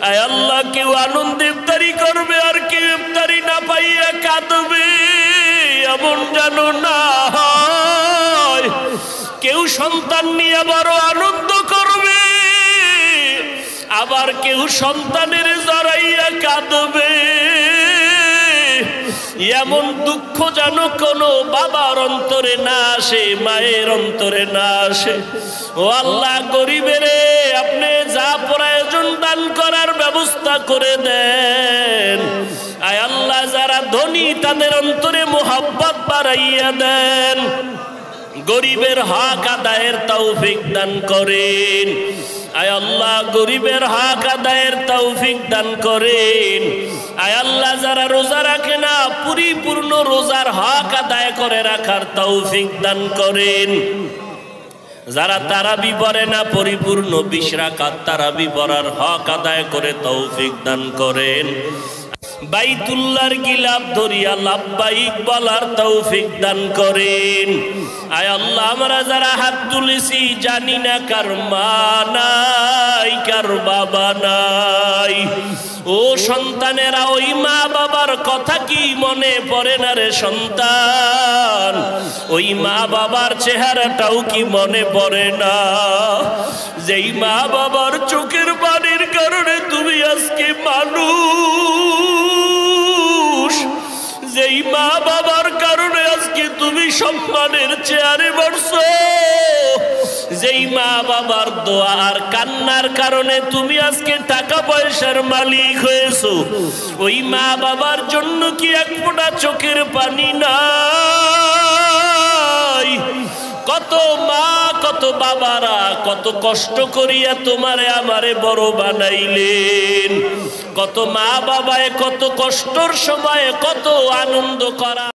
আয় আল্লাহ, কেউ আনন্দ ইফতারি করবে আর কেউ ইফতারি না পাইয়া কাঁদবে, এমন যেন না হয়। কেউ সন্তান নিয়ে বড় আনন্দ করবে, আবার কেউ সন্তানের জড়াইয়া কাঁদবে, এমন দুঃখ যেন কোনো বাবার অন্তরে না আসে, মায়ের অন্তরে না আসে। ও আল্লাহ, গরিবের আপনি যা প্রয়োজন দান করার ব্যবস্থা করে দেন। আয় আল্লাহ, যারা ধনী তাদের অন্তরে মোহাব্বত বাড়াইয়া দেন। গরিবের হক আদায়ের তৌফিক দান করেন। আয় আল্লাহ, গরিবের হক আদায়ের তৌফিক দান করেন। আয় আল্লাহ, যারা রোজা রাখে না পরিপূর্ণ রোজার হক আদায় করে রাখার তৌফিক দান করেন। যারা তারাবি পড়ে না পরিপূর্ণ 20 রাকাত তারাবি পড়ার হক আদায় করে তৌফিক দান করেন। বাইতুল্লাহর গিলাফ ধরিয়া লাব্বাইক বলার তৌফিক দান করেন। আয় আল্লাহ, আমরা যারা হাত তুলেছি জানি না কার মা নাই, কার বাবা নাই। ও সন্তানেরা, ওই মা বাবার কথা কি মনে পড়ে না রে সন্তান? ওই মা বাবার চেহারাটাও কি মনে পড়ে না? যেই মা বাবার চোখের পানির কারণে তুমি আজকে মানুষ, যেই মা বাবার কারণে আজকে তুমি সম্মানের চেয়ারে বসছো, যেই মা বাবার দোয়া আর কান্নার কারণে তুমি আজকে টাকা পয়সার মালিক হয়েছো, ওই মা বাবার জন্য কি এক ফোঁটা চোখের পানি নাই? কত মা কত বাবারা কত কষ্ট করিয়া তোমারে আমারে বড় বানাইলেন। কত মা বাবায় কত কষ্টর সময়ে কত আনন্দ করা।